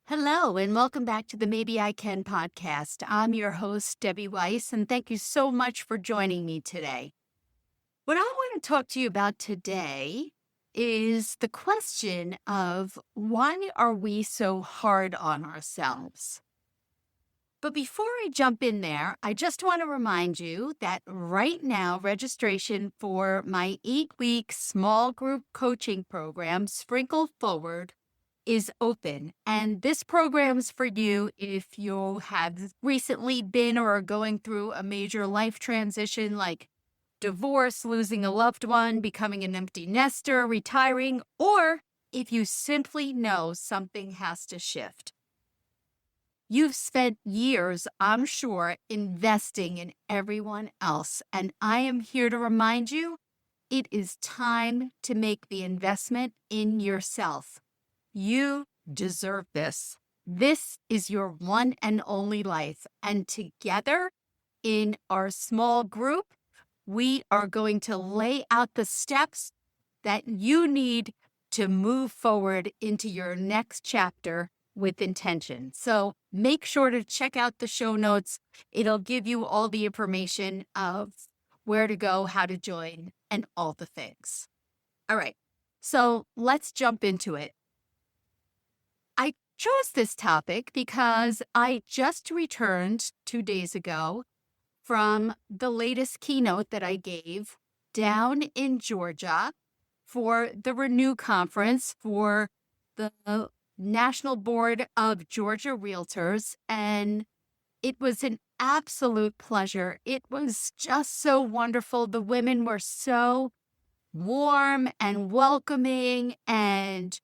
Hello, and welcome back to the Maybe I Can podcast. I'm your host, Debbie Weiss, and thank you so much for joining me today. What I want to talk to you about today is the question of why are we so hard on ourselves? But before I jump in there, I just want to remind you that right now, registration for my 8-week small group coaching program, Sprinkle Forward, is open. And this program's for you if you have recently been or are going through a major life transition like divorce, losing a loved one, becoming an empty nester, retiring, or if you simply know something has to shift. You've spent years, I'm sure, investing in everyone else, and I am here to remind you it is time to make the investment in yourself. You deserve this. This is your one and only life. And together in our small group, we are going to lay out the steps that you need to move forward into your next chapter with intention. So make sure to check out the show notes. It'll give you all the information of where to go, how to join, and all the things. All right. So let's jump into it. I chose this topic because I just returned 2 days ago from the latest keynote that I gave down in Georgia for the Renew Conference for the National Board of Georgia Realtors. And it was an absolute pleasure. It was just so wonderful. The women were so warm and welcoming, and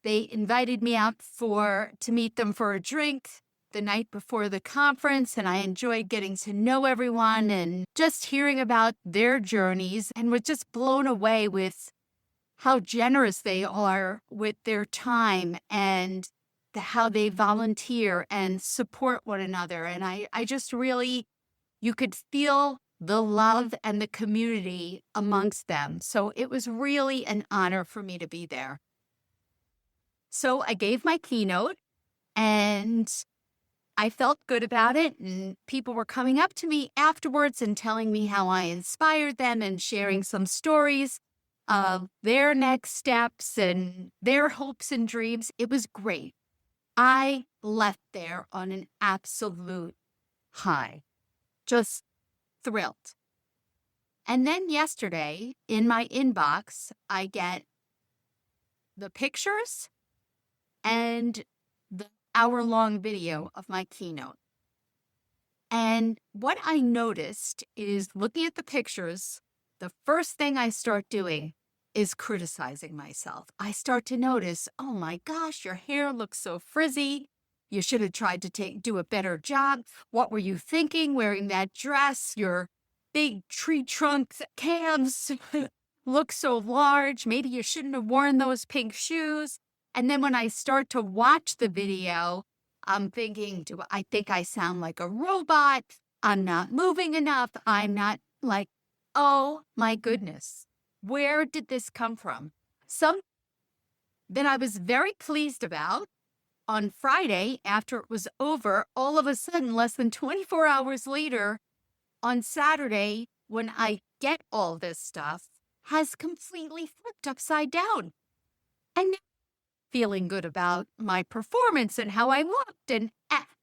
they invited me out to meet them for a drink the night before the conference, and I enjoyed getting to know everyone and just hearing about their journeys, and was just blown away with how generous they are with their time and how they volunteer and support one another. And I just really, you could feel the love and the community amongst them. So it was really an honor for me to be there. So I gave my keynote and I felt good about it. And people were coming up to me afterwards and telling me how I inspired them and sharing some stories of their next steps and their hopes and dreams. It was great. I left there on an absolute high, just thrilled. And then yesterday in my inbox, I get the pictures and the hour-long video of my keynote. And what I noticed is looking at the pictures, the first thing I start doing is criticizing myself. I start to notice, oh my gosh, your hair looks so frizzy. You should have tried to do a better job. What were you thinking wearing that dress? Your big tree trunk calves look so large. Maybe you shouldn't have worn those pink shoes. And then when I start to watch the video, I'm thinking, I think I sound like a robot? I'm not moving enough. I'm not like, oh my goodness, where did this come from? Some that I was very pleased about on Friday after it was over, all of a sudden, less than 24 hours later, on Saturday, when I get all this stuff, has completely flipped upside down. And feeling good about my performance and how I looked and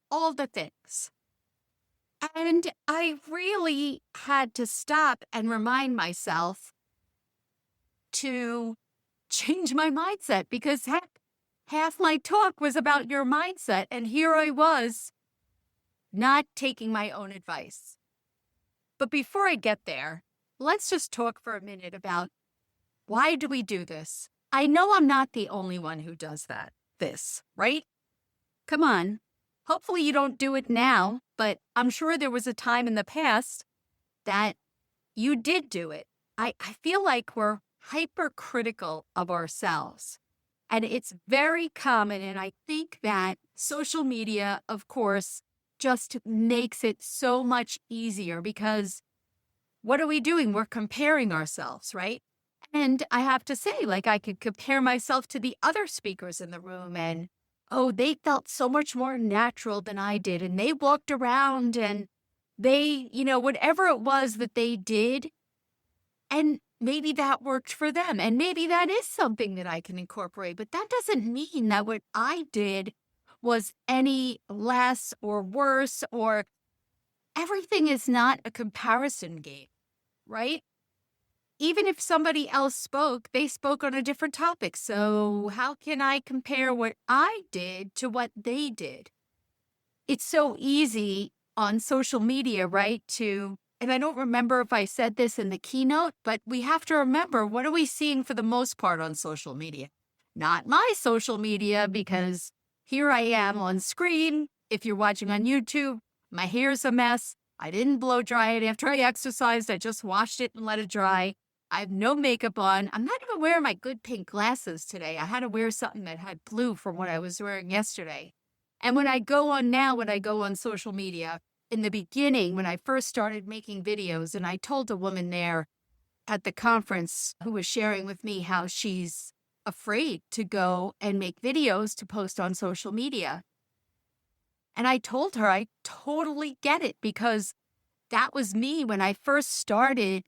all the things. And I really had to stop and remind myself to change my mindset, because half my talk was about your mindset. And here I was not taking my own advice. But before I get there, let's just talk for a minute about why do we do this? I know I'm not the only one who does this, right? Come on. Hopefully you don't do it now, but I'm sure there was a time in the past that you did do it. I feel like we're hypercritical of ourselves. And it's very common. And I think that social media, of course, just makes it so much easier, because what are we doing? We're comparing ourselves, right? And I have to say, like, I could compare myself to the other speakers in the room and oh, they felt so much more natural than I did. And they walked around and they, whatever it was that they did, and maybe that worked for them. And maybe that is something that I can incorporate. But that doesn't mean that what I did was any less or worse, or everything is not a comparison game, right? Even if somebody else spoke, they spoke on a different topic. So how can I compare what I did to what they did? It's so easy on social media, right? And I don't remember if I said this in the keynote, but we have to remember, what are we seeing for the most part on social media? Not my social media, because here I am on screen. If you're watching on YouTube, my hair's a mess. I didn't blow dry it after I exercised. I just washed it and let it dry. I have no makeup on. I'm not even wearing my good pink glasses today. I had to wear something that had blue from what I was wearing yesterday. And when I go on social media, in the beginning, when I first started making videos, and I told a woman there at the conference who was sharing with me how she's afraid to go and make videos to post on social media. And I told her I totally get it, because that was me when I first started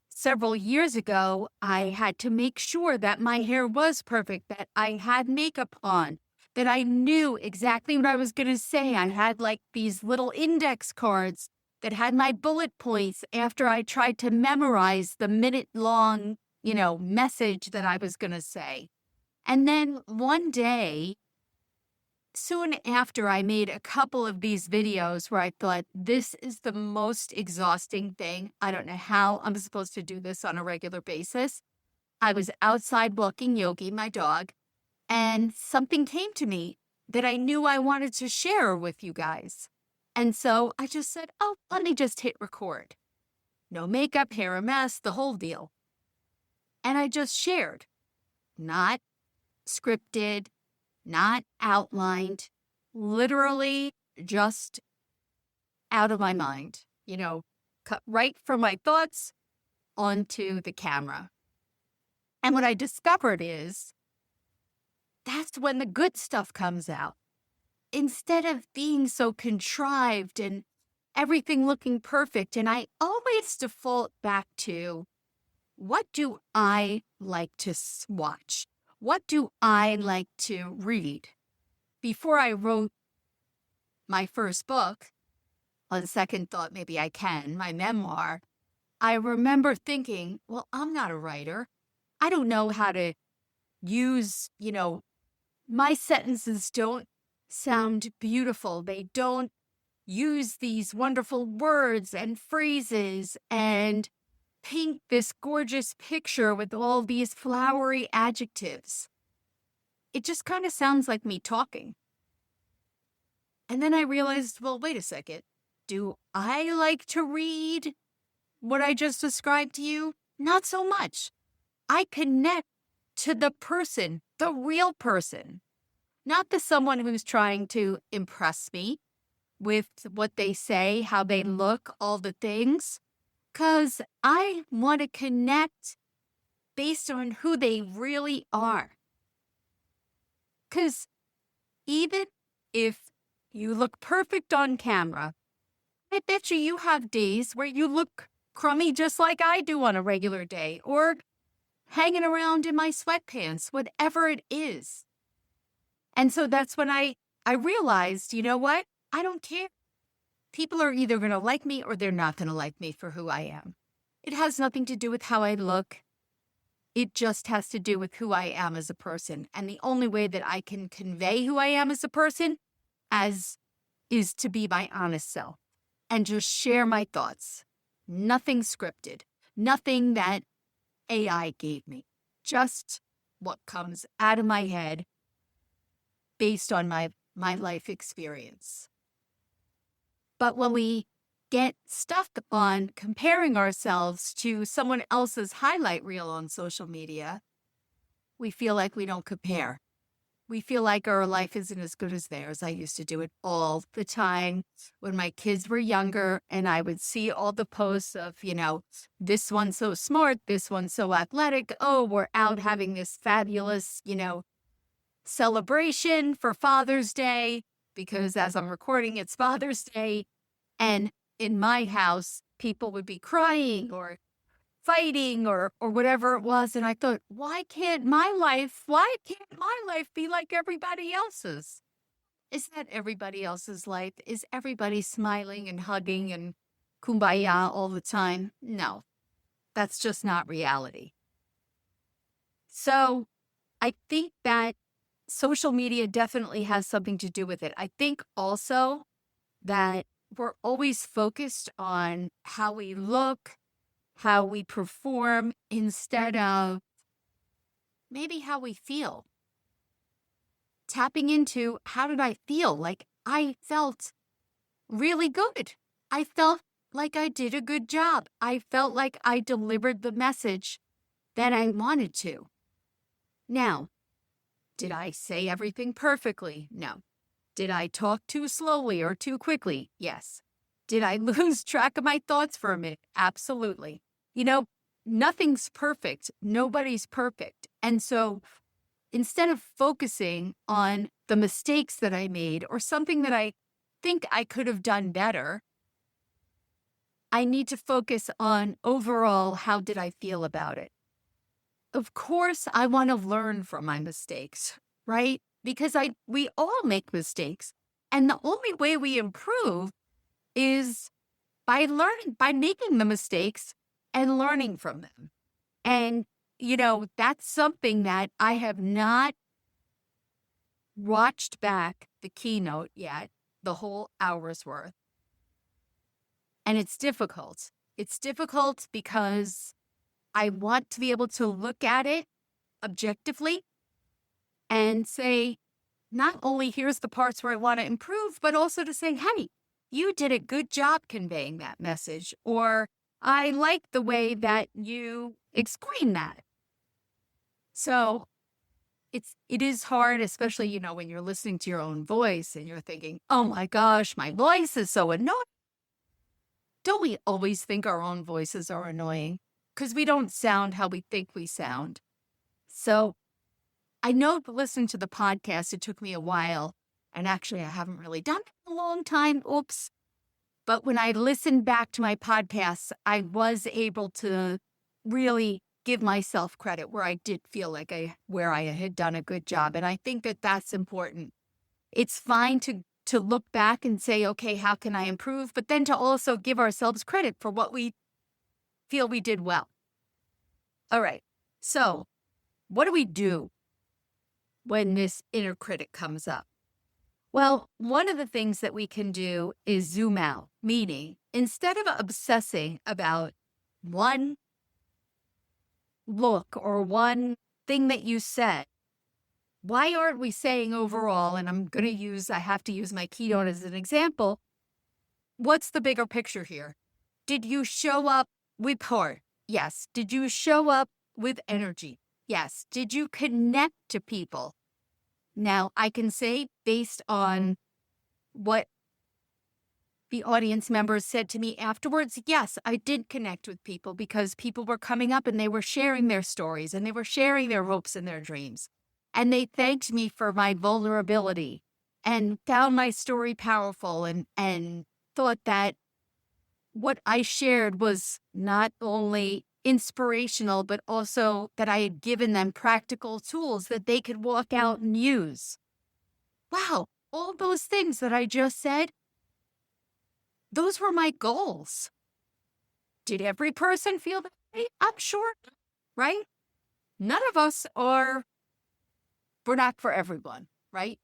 several years ago. I had to make sure that my hair was perfect, that I had makeup on, that I knew exactly what I was going to say. I had like these little index cards that had my bullet points after I tried to memorize the minute-long, message that I was going to say. And then one day, soon after I made a couple of these videos where I thought, this is the most exhausting thing. I don't know how I'm supposed to do this on a regular basis. I was outside walking Yogi, my dog, and something came to me that I knew I wanted to share with you guys. And so I just said, oh, let me just hit record. No makeup, hair a mess, the whole deal. And I just shared. Not scripted, not outlined, literally just out of my mind, cut right from my thoughts onto the camera. And what I discovered is that's when the good stuff comes out. Instead of being so contrived and everything looking perfect. And I always default back to, what do I like to watch? What do I like to read? Before I wrote my first book, on second thought, maybe I can, my memoir, I remember thinking, well, I'm not a writer. I don't know how to use, my sentences don't sound beautiful. They don't use these wonderful words and phrases and paint this gorgeous picture with all these flowery adjectives. It just kind of sounds like me talking. And then I realized, well, wait a second. Do I like to read what I just described to you? Not so much. I connect to the person, the real person, not the someone who's trying to impress me with what they say, how they look, all the things, because I want to connect based on who they really are. Because even if you look perfect on camera, I bet you have days where you look crummy just like I do on a regular day, or hanging around in my sweatpants, whatever it is. And so that's when I realized, you know what? I don't care. People are either going to like me or they're not going to like me for who I am. It has nothing to do with how I look. It just has to do with who I am as a person. And the only way that I can convey who I am as a person is to be my honest self and just share my thoughts. Nothing scripted, nothing that AI gave me, just what comes out of my head based on my life experience. But when we get stuck on comparing ourselves to someone else's highlight reel on social media, we feel like we don't compare. We feel like our life isn't as good as theirs. I used to do it all the time when my kids were younger, and I would see all the posts of, this one's so smart, this one's so athletic. Oh, we're out having this fabulous, celebration for Father's Day, because as I'm recording, it's Father's Day. And in my house, people would be crying or fighting or whatever it was. And I thought, why can't my life be like everybody else's? Is that everybody else's life? Is everybody smiling and hugging and kumbaya all the time? No, that's just not reality. So I think that social media definitely has something to do with it. I think also that we're always focused on how we look, how we perform, instead of maybe how we feel. Tapping into, how did I feel? Like, I felt really good. I felt like I did a good job. I felt like I delivered the message that I wanted to. Now, did I say everything perfectly? No. Did I talk too slowly or too quickly? Yes. Did I lose track of my thoughts for a minute? Absolutely. Nothing's perfect. Nobody's perfect. And so instead of focusing on the mistakes that I made or something that I think I could have done better, I need to focus on overall, how did I feel about it? Of course, I want to learn from my mistakes, right? Because we all make mistakes. And the only way we improve is by making the mistakes and learning from them. And, that's something that I have not watched back the keynote yet, the whole hour's worth. And it's difficult. It's difficult because I want to be able to look at it objectively and say, not only here's the parts where I want to improve, but also to say, hey, you did a good job conveying that message, or I like the way that you explain that. So it is hard, especially, when you're listening to your own voice and you're thinking, oh my gosh, my voice is so annoying. Don't we always think our own voices are annoying? Because we don't sound how we think we sound. So I know listening to the podcast, it took me a while. And actually, I haven't really done it in a long time. Oops. But when I listened back to my podcasts, I was able to really give myself credit where I did feel like where I had done a good job. And I think that that's important. It's fine to look back and say, okay, how can I improve? But then to also give ourselves credit for what we feel we did well. All right. So what do we do when this inner critic comes up? Well, one of the things that we can do is zoom out, meaning instead of obsessing about one look or one thing that you said, why aren't we saying overall, and I have to use my keynote as an example, what's the bigger picture here? Did you show up with heart? Yes. Did you show up with energy? Yes. Did you connect to people? Now, I can say based on what the audience members said to me afterwards, yes, I did connect with people because people were coming up and they were sharing their stories and they were sharing their hopes and their dreams. And they thanked me for my vulnerability and found my story powerful and thought that what I shared was not only inspirational, but also that I had given them practical tools that they could walk out and use. Wow, all those things that I just said, those were my goals. Did every person feel that way? I'm sure, right? None of us we're not for everyone, right?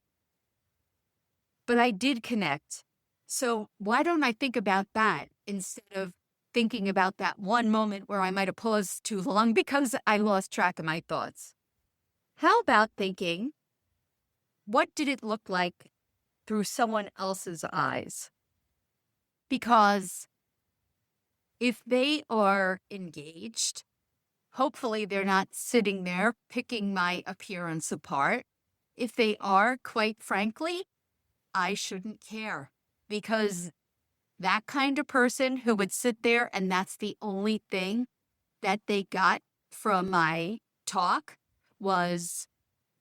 But I did connect. So why don't I think about that instead of thinking about that one moment where I might have paused too long because I lost track of my thoughts? How about thinking, what did it look like through someone else's eyes? Because if they are engaged, hopefully they're not sitting there picking my appearance apart. If they are, quite frankly, I shouldn't care, because that kind of person who would sit there and that's the only thing that they got from my talk was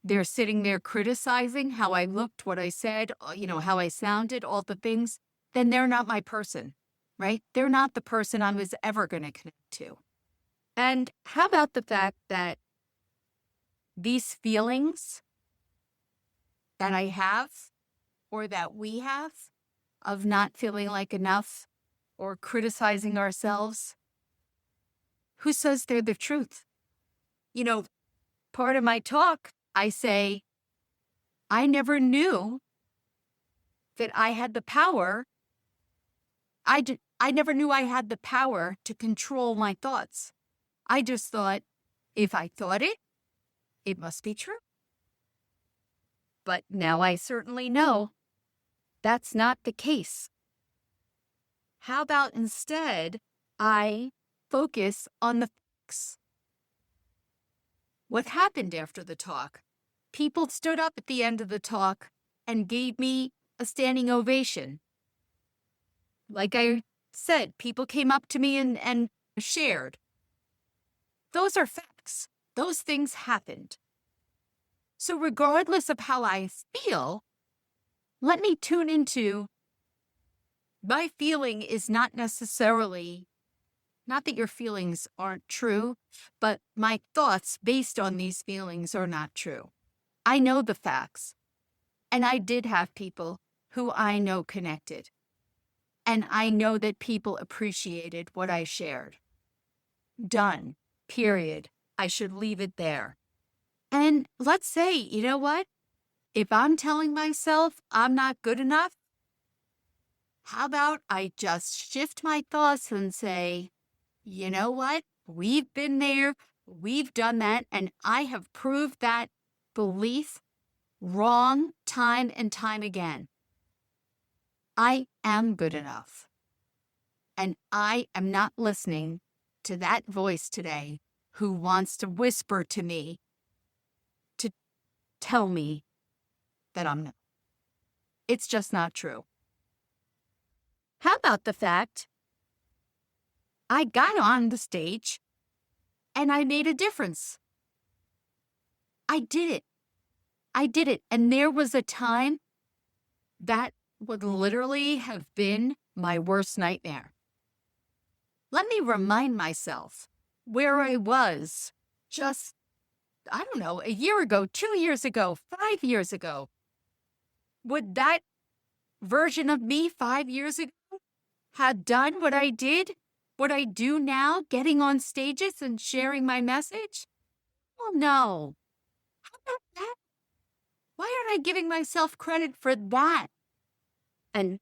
they're sitting there criticizing how I looked, what I said, how I sounded, all the things, then they're not my person, right? They're not the person I was ever going to connect to. And how about the fact that these feelings that I have or that we have of not feeling like enough or criticizing ourselves, who says they're the truth? Part of my talk, I say, I never knew that I had the power. I never knew I had the power to control my thoughts. I just thought, if I thought it, it must be true. But now I certainly know that's not the case. How about instead, I focus on the facts? What happened after the talk? People stood up at the end of the talk and gave me a standing ovation. Like I said, people came up to me and shared. Those are facts. Those things happened. So regardless of how I feel, let me tune into my feeling is not necessarily, not that your feelings aren't true, but my thoughts based on these feelings are not true. I know the facts. And I did have people who I know connected. And I know that people appreciated what I shared. Done. Period. I should leave it there. And let's say, you know what? If I'm telling myself I'm not good enough, how about I just shift my thoughts and say, you know what? We've been there. We've done that. And I have proved that belief wrong time and time again. I am good enough. And I am not listening to that voice today who wants to whisper to me to tell me that I'm not. It's just not true. How about the fact I got on the stage and I made a difference? I did it. I did it. And there was a time that would literally have been my worst nightmare. Let me remind myself where I was just, I don't know, a year ago, 2 years ago, 5 years ago. Would that version of me 5 years ago have done what I did, what I do now, getting on stages and sharing my message? Well, no. How about that? Why aren't I giving myself credit for that? And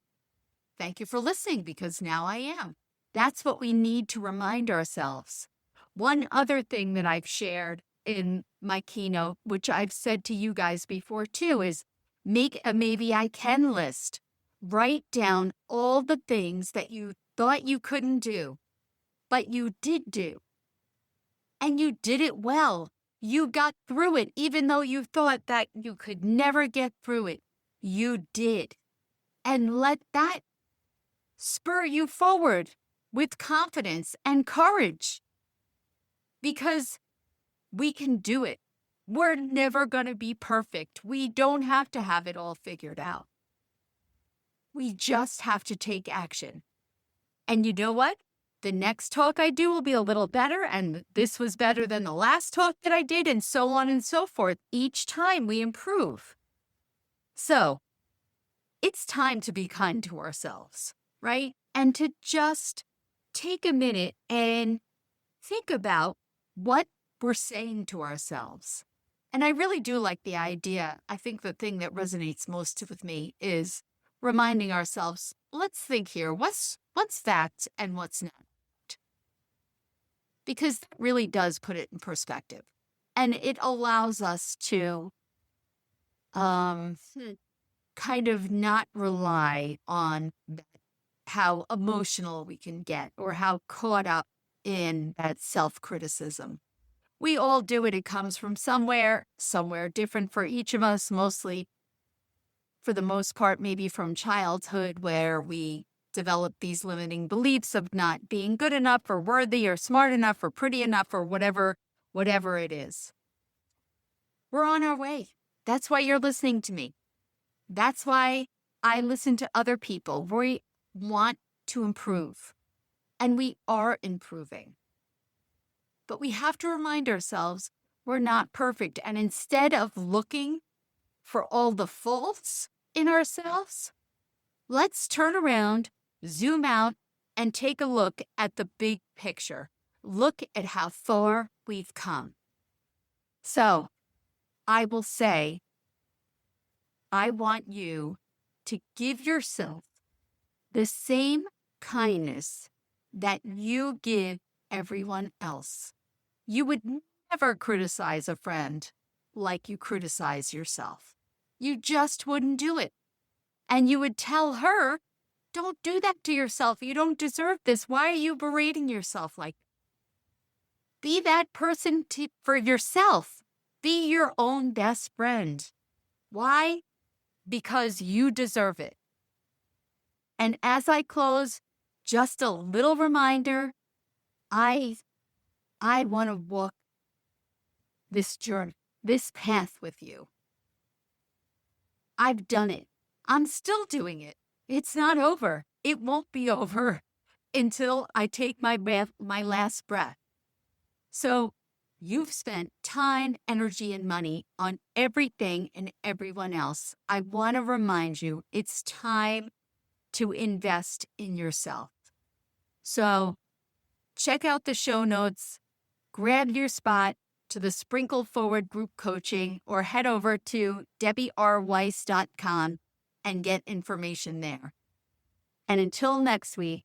thank you for listening, because now I am. That's what we need to remind ourselves. One other thing that I've shared in my keynote, which I've said to you guys before too, is make a maybe I can list. Write down all the things that you thought you couldn't do, but you did do. And you did it well. You got through it, even though you thought that you could never get through it. You did. And let that spur you forward with confidence and courage. Because we can do it. We're never going to be perfect. We don't have to have it all figured out. We just have to take action. And you know what? The next talk I do will be a little better, and this was better than the last talk that I did, and so on and so forth. Each time we improve. So, it's time to be kind to ourselves, right? And to just take a minute and think about what we're saying to ourselves. And I really do like the idea. I think the thing that resonates most with me is reminding ourselves, let's think here, what's fact and what's not? Because that really does put it in perspective. And it allows us to kind of not rely on how emotional we can get or how caught up in that self-criticism. We all do it. It comes from somewhere different for each of us, mostly, for the most part, maybe from childhood, where we develop these limiting beliefs of not being good enough or worthy or smart enough or pretty enough or whatever it is. We're on our way. That's why you're listening to me. That's why I listen to other people. We want to improve, and we are improving. But we have to remind ourselves we're not perfect. And instead of looking for all the faults in ourselves, let's turn around, zoom out, and take a look at the big picture. Look at how far we've come. So I will say, I want you to give yourself the same kindness that you give everyone else. You would never criticize a friend like you criticize yourself. You just wouldn't do it. And you would tell her, don't do that to yourself. You don't deserve this. Why are you berating yourself like that? Be that person for yourself. Be your own best friend. Why? Because you deserve it. And as I close, just a little reminder, I want to walk this journey, this path with you. I've done it. I'm still doing it. It's not over. It won't be over until I take my last breath. So you've spent time, energy, and money on everything and everyone else. I want to remind you, it's time to invest in yourself. So check out the show notes, grab your spot to the Sprinkle Forward group coaching, or head over to DebbieRWeiss.com and get information there. And until next week,